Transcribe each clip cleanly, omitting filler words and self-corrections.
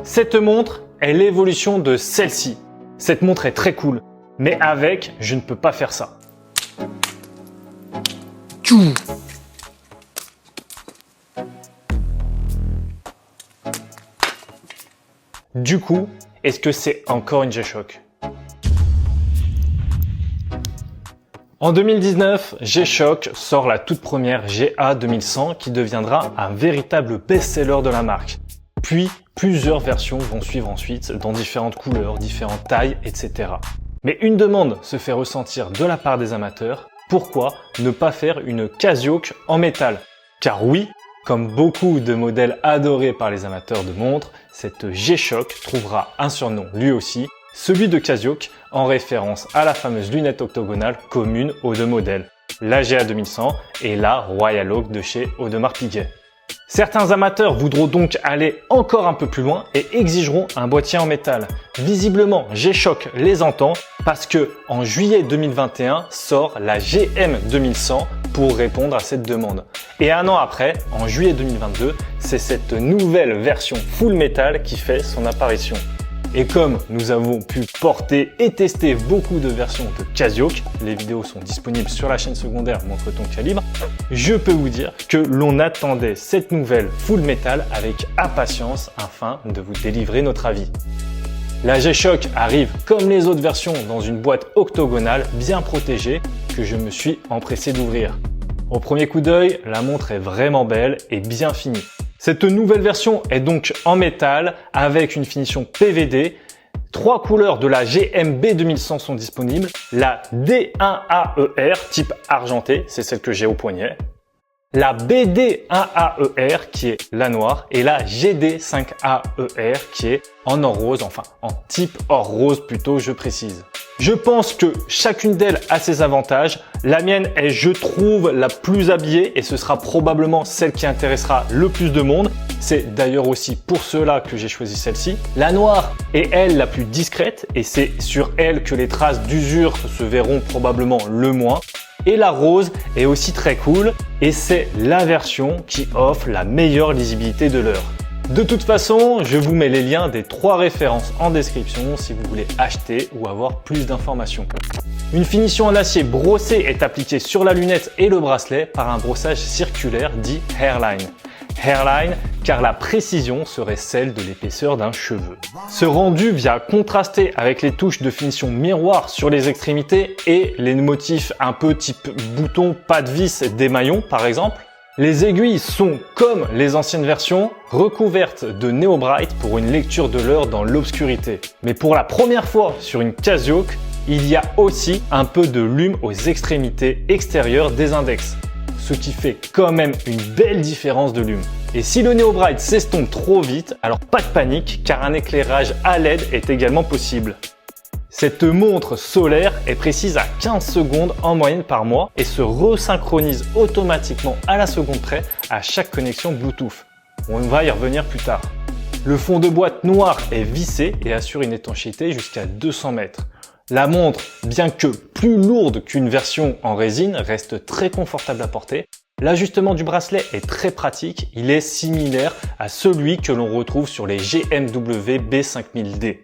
Cette montre est l'évolution de celle-ci. Cette montre est très cool, mais avec, je ne peux pas faire ça. Du coup, est-ce que c'est encore une G-Shock? En 2019, G-Shock sort la toute première GA 2100 qui deviendra un véritable best-seller de la marque. Puis, plusieurs versions vont suivre ensuite dans différentes couleurs, différentes tailles, etc. Mais une demande se fait ressentir de la part des amateurs. Pourquoi ne pas faire une Casio en métal? Car oui, comme beaucoup de modèles adorés par les amateurs de montres, cette G-Shock trouvera un surnom lui aussi, celui de Casio, en référence à la fameuse lunette octogonale commune aux deux modèles, la GA 2100 et la Royal Oak de chez Audemars Piguet. Certains amateurs voudront donc aller encore un peu plus loin et exigeront un boîtier en métal. Visiblement, G-Shock les entend parce que en juillet 2021 sort la GM 2100 pour répondre à cette demande. Et un an après, en juillet 2022, c'est cette nouvelle version full métal qui fait son apparition. Et comme nous avons pu porter et tester beaucoup de versions de Casio, les vidéos sont disponibles sur la chaîne secondaire Montre ton calibre, je peux vous dire que l'on attendait cette nouvelle full metal avec impatience afin de vous délivrer notre avis. La G-Shock arrive comme les autres versions dans une boîte octogonale bien protégée que je me suis empressé d'ouvrir. Au premier coup d'œil, la montre est vraiment belle et bien finie. Cette nouvelle version est donc en métal avec une finition PVD. 3 couleurs de la GMB 2100 sont disponibles. La D1AER type argenté, c'est celle que j'ai au poignet. La BD1AER qui est la noire et la GD5AER qui est en or rose, enfin en type or rose plutôt, je précise. Je pense que chacune d'elles a ses avantages. La mienne est, je trouve, la plus habillée et ce sera probablement celle qui intéressera le plus de monde. C'est d'ailleurs aussi pour cela que j'ai choisi celle-ci. La noire est, elle, la plus discrète et c'est sur elle que les traces d'usure se verront probablement le moins. Et la rose est aussi très cool et c'est la version qui offre la meilleure lisibilité de l'heure. De toute façon, je vous mets les liens des 3 références en description si vous voulez acheter ou avoir plus d'informations. Une finition en acier brossé est appliquée sur la lunette et le bracelet par un brossage circulaire dit hairline. Hairline car la précision serait celle de l'épaisseur d'un cheveu. Ce rendu vient contraster avec les touches de finition miroir sur les extrémités et les motifs un peu type bouton, pas de vis des maillons par exemple. Les aiguilles sont, comme les anciennes versions, recouvertes de Neo Bright pour une lecture de l'heure dans l'obscurité. Mais pour la première fois sur une Casio, il y a aussi un peu de lume aux extrémités extérieures des index, ce qui fait quand même une belle différence de lume. Et si le Neo Bright s'estompe trop vite, alors pas de panique car un éclairage à LED est également possible. Cette montre solaire est précise à 15 secondes en moyenne par mois et se resynchronise automatiquement à la seconde près à chaque connexion Bluetooth. On va y revenir plus tard. Le fond de boîte noir est vissé et assure une étanchéité jusqu'à 200 mètres. La montre, bien que plus lourde qu'une version en résine, reste très confortable à porter. L'ajustement du bracelet est très pratique, il est similaire à celui que l'on retrouve sur les GMW B5000D.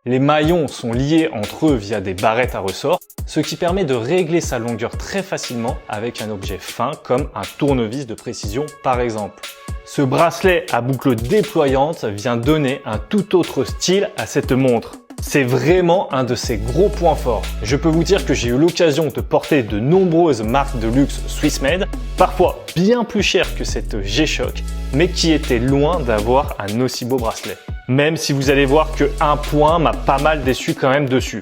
Les maillons sont liés entre eux via des barrettes à ressort, ce qui permet de régler sa longueur très facilement avec un objet fin comme un tournevis de précision par exemple. Ce bracelet à boucle déployante vient donner un tout autre style à cette montre. C'est vraiment un de ses gros points forts. Je peux vous dire que j'ai eu l'occasion de porter de nombreuses marques de luxe Swiss made, parfois bien plus chères que cette G-Shock, mais qui étaient loin d'avoir un aussi beau bracelet. Même si vous allez voir que un point m'a pas mal déçu quand même dessus.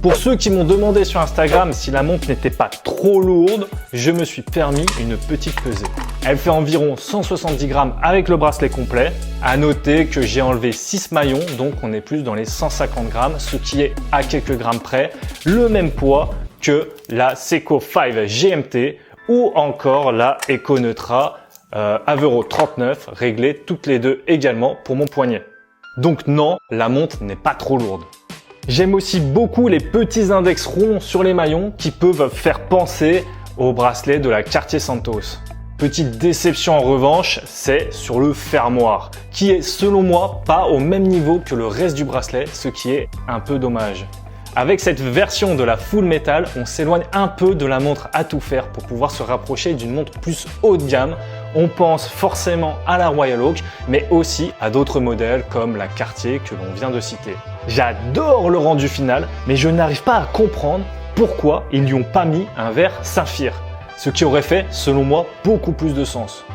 Pour ceux qui m'ont demandé sur Instagram si la montre n'était pas trop lourde, je me suis permis une petite pesée. Elle fait environ 170 grammes avec le bracelet complet. À noter que j'ai enlevé 6 maillons, donc on est plus dans les 150 grammes, ce qui est à quelques grammes près le même poids que la Seiko 5 GMT ou encore la Econeutra Avero 39, réglées toutes les deux également pour mon poignet. Donc non, la montre n'est pas trop lourde. J'aime aussi beaucoup les petits index ronds sur les maillons qui peuvent faire penser au bracelet de la Cartier Santos. Petite déception en revanche, c'est sur le fermoir, qui est selon moi pas au même niveau que le reste du bracelet, ce qui est un peu dommage. Avec cette version de la Full Metal, on s'éloigne un peu de la montre à tout faire pour pouvoir se rapprocher d'une montre plus haut de gamme. On pense forcément à la Royal Oak, mais aussi à d'autres modèles comme la Cartier que l'on vient de citer. J'adore le rendu final, mais je n'arrive pas à comprendre pourquoi ils lui ont pas mis un verre saphir, ce qui aurait fait, selon moi, beaucoup plus de sens.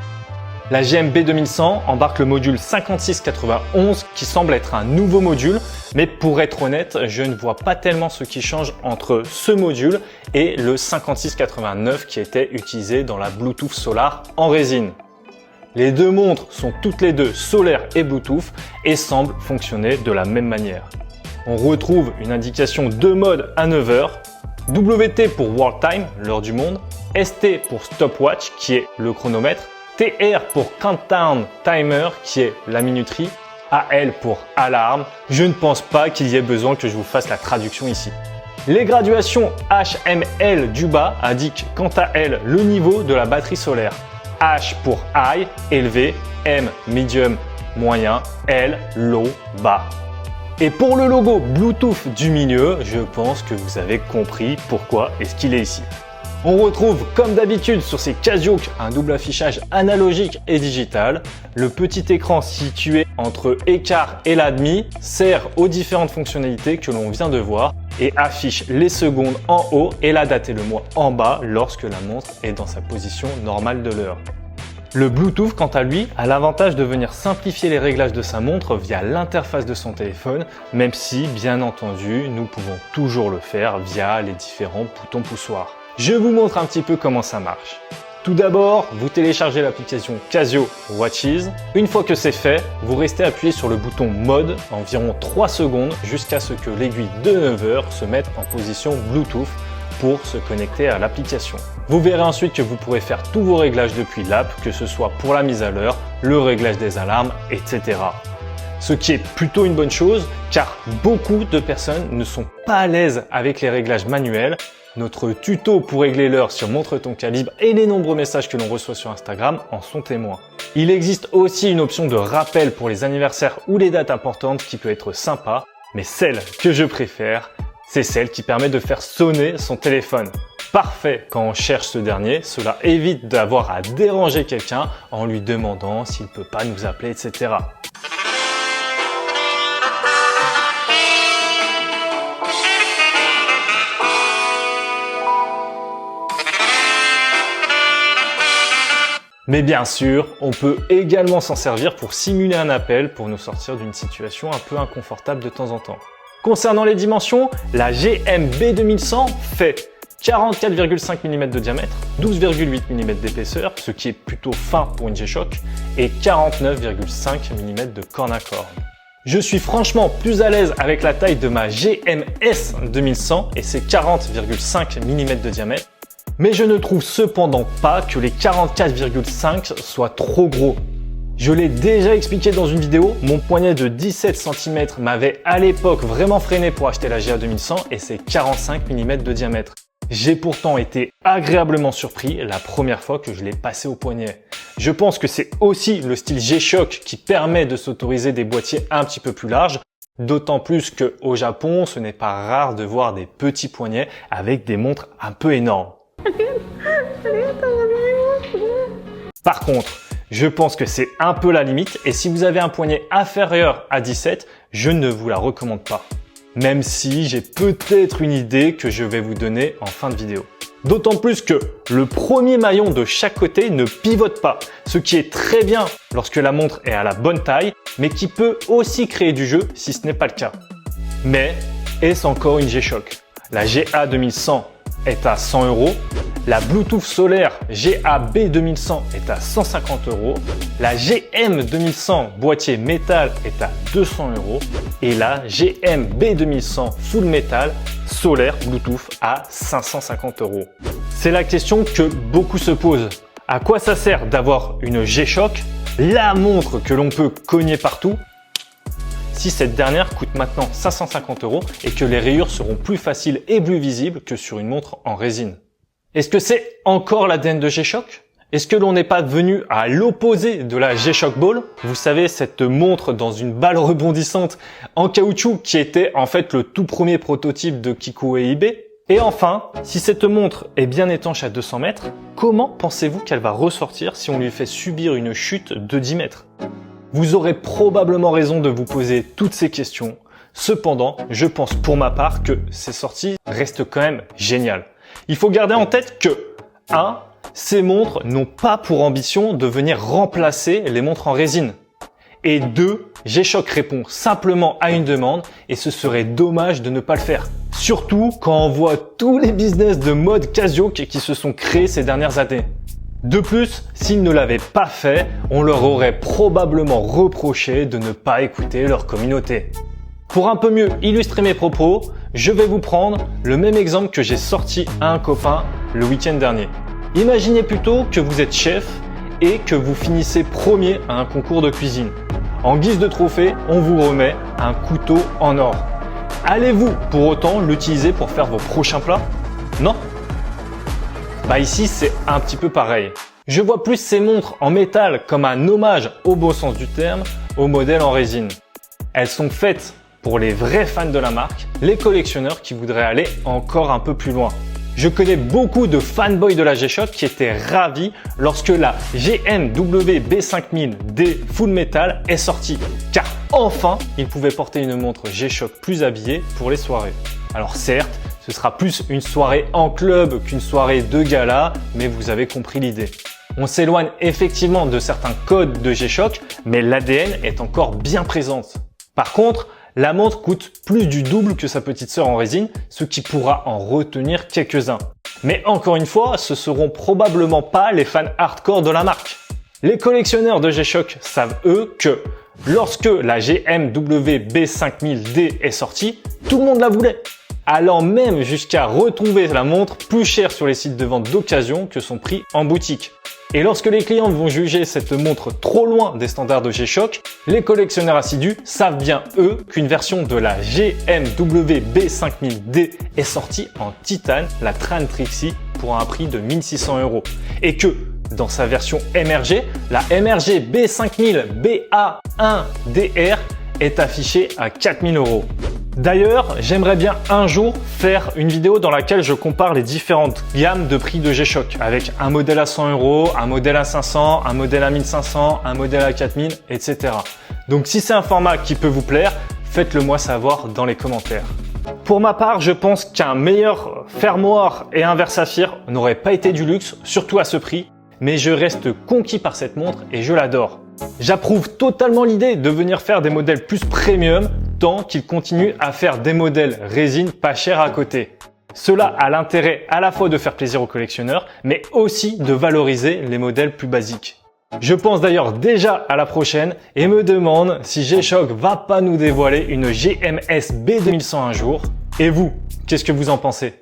La GMB 2100 embarque le module 5691 qui semble être un nouveau module, mais pour être honnête, je ne vois pas tellement ce qui change entre ce module et le 5689 qui était utilisé dans la Bluetooth Solar en résine. Les deux montres sont toutes les deux solaires et Bluetooth et semblent fonctionner de la même manière. On retrouve une indication de mode à 9h, WT pour World Time, l'heure du monde, ST pour Stopwatch qui est le chronomètre, TR pour Countdown Timer qui est la minuterie, AL pour alarme. Je ne pense pas qu'il y ait besoin que je vous fasse la traduction ici. Les graduations HML du bas indiquent quant à elles le niveau de la batterie solaire. H pour high, élevé, M medium, moyen, L low, bas. Et pour le logo Bluetooth du milieu, je pense que vous avez compris pourquoi est-ce qu'il est ici. On retrouve comme d'habitude sur ces Casio un double affichage analogique et digital. Le petit écran situé entre écart et la demi sert aux différentes fonctionnalités que l'on vient de voir et affiche les secondes en haut et la date et le mois en bas lorsque la montre est dans sa position normale de l'heure. Le Bluetooth, quant à lui, a l'avantage de venir simplifier les réglages de sa montre via l'interface de son téléphone, même si, bien entendu, nous pouvons toujours le faire via les différents boutons poussoirs. Je vous montre un petit peu comment ça marche. Tout d'abord, vous téléchargez l'application Casio Watches. Une fois que c'est fait, vous restez appuyé sur le bouton Mode environ 3 secondes jusqu'à ce que l'aiguille de 9h se mette en position Bluetooth pour se connecter à l'application. Vous verrez ensuite que vous pourrez faire tous vos réglages depuis l'app, que ce soit pour la mise à l'heure, le réglage des alarmes, etc. Ce qui est plutôt une bonne chose car beaucoup de personnes ne sont pas à l'aise avec les réglages manuels. Notre tuto pour régler l'heure sur Montre ton calibre et les nombreux messages que l'on reçoit sur Instagram en sont témoins. Il existe aussi une option de rappel pour les anniversaires ou les dates importantes qui peut être sympa, mais celle que je préfère, c'est celle qui permet de faire sonner son téléphone. Parfait quand on cherche ce dernier, cela évite d'avoir à déranger quelqu'un en lui demandant s'il ne peut pas nous appeler, etc. Mais bien sûr, on peut également s'en servir pour simuler un appel pour nous sortir d'une situation un peu inconfortable de temps en temps. Concernant les dimensions, la GMB 2100 fait 44,5 mm de diamètre, 12,8 mm d'épaisseur, ce qui est plutôt fin pour une G-Shock, et 49,5 mm de corne à corne. Je suis franchement plus à l'aise avec la taille de ma GMS 2100 et ses 40,5 mm de diamètre, mais je ne trouve cependant pas que les 44,5 soient trop gros. Je l'ai déjà expliqué dans une vidéo, mon poignet de 17 cm m'avait à l'époque vraiment freiné pour acheter la GA 2100 et ses 45 mm de diamètre. J'ai pourtant été agréablement surpris la première fois que je l'ai passé au poignet. Je pense que c'est aussi le style G-Shock qui permet de s'autoriser des boîtiers un petit peu plus larges, d'autant plus qu'au Japon, ce n'est pas rare de voir des petits poignets avec des montres un peu énormes. Par contre, je pense que c'est un peu la limite et si vous avez un poignet inférieur à 17, je ne vous la recommande pas. Même si j'ai peut-être une idée que je vais vous donner en fin de vidéo. D'autant plus que le premier maillon de chaque côté ne pivote pas, ce qui est très bien lorsque la montre est à la bonne taille, mais qui peut aussi créer du jeu si ce n'est pas le cas. Mais est-ce encore une G-Shock? La GA 2100 est à 100 €, la Bluetooth solaire GAB 2100 est à 150 €, la GM 2100 boîtier métal est à 200 € et la GMB 2100 full métal solaire Bluetooth à 550 €. C'est la question que beaucoup se posent. À quoi ça sert d'avoir une G-Shock, la montre que l'on peut cogner partout, si cette dernière coûte maintenant 550 € et que les rayures seront plus faciles et plus visibles que sur une montre en résine? Est-ce que c'est encore l'ADN de G-Shock? Est-ce que l'on n'est pas venu à l'opposé de la G-Shock Ball? Vous savez, cette montre dans une balle rebondissante en caoutchouc qui était en fait le tout premier prototype de Kiku et eBay. Et enfin, si cette montre est bien étanche à 200 mètres, comment pensez-vous qu'elle va ressortir si on lui fait subir une chute de 10 mètres? Vous aurez probablement raison de vous poser toutes ces questions. Cependant, je pense pour ma part que ces sorties restent quand même géniales. Il faut garder en tête que 1. Ces montres n'ont pas pour ambition de venir remplacer les montres en résine. Et 2. G-Shock répond simplement à une demande et ce serait dommage de ne pas le faire. Surtout quand on voit tous les business de mode Casio qui se sont créés ces dernières années. De plus, s'ils ne l'avaient pas fait, on leur aurait probablement reproché de ne pas écouter leur communauté. Pour un peu mieux illustrer mes propos, je vais vous prendre le même exemple que j'ai sorti à un copain le week-end dernier. Imaginez plutôt que vous êtes chef et que vous finissez premier à un concours de cuisine. En guise de trophée, on vous remet un couteau en or. Allez-vous pour autant l'utiliser pour faire vos prochains plats? Non? Bah ici, c'est un petit peu pareil. Je vois plus ces montres en métal comme un hommage au beau sens du terme aux modèles en résine. Elles sont faites pour les vrais fans de la marque, les collectionneurs qui voudraient aller encore un peu plus loin. Je connais beaucoup de fanboys de la G-Shock qui étaient ravis lorsque la GMW B5000D Full Metal est sortie, car enfin, ils pouvaient porter une montre G-Shock plus habillée pour les soirées. Alors certes, ce sera plus une soirée en club qu'une soirée de gala, mais vous avez compris l'idée. On s'éloigne effectivement de certains codes de G-Shock, mais l'ADN est encore bien présente. Par contre, la montre coûte plus du double que sa petite sœur en résine, ce qui pourra en retenir quelques-uns. Mais encore une fois, ce seront probablement pas les fans hardcore de la marque. Les collectionneurs de G-Shock savent eux que lorsque la GMW B5000D est sortie, tout le monde la voulait, allant même jusqu'à retrouver la montre plus chère sur les sites de vente d'occasion que son prix en boutique. Et lorsque les clients vont juger cette montre trop loin des standards de G-Shock, les collectionneurs assidus savent bien eux qu'une version de la GMW B5000D est sortie en titane, la Tran Trixie, pour un prix de 1600 €. Et que dans sa version MRG, la MRG B5000 BA1DR est affichée à 4000 €. D'ailleurs, j'aimerais bien un jour faire une vidéo dans laquelle je compare les différentes gammes de prix de G-Shock avec un modèle à 100 €, un modèle à 500, un modèle à 1500, un modèle à 4000, etc. Donc si c'est un format qui peut vous plaire, faites-le moi savoir dans les commentaires. Pour ma part, je pense qu'un meilleur fermoir et un Versaphir n'aurait pas été du luxe, surtout à ce prix, mais je reste conquis par cette montre et je l'adore. J'approuve totalement l'idée de venir faire des modèles plus premium tant qu'ils continuent à faire des modèles résine pas chers à côté. Cela a l'intérêt à la fois de faire plaisir aux collectionneurs, mais aussi de valoriser les modèles plus basiques. Je pense d'ailleurs déjà à la prochaine et me demande si G-Shock va pas nous dévoiler une GMS B2100 un jour. Et vous, qu'est-ce que vous en pensez ?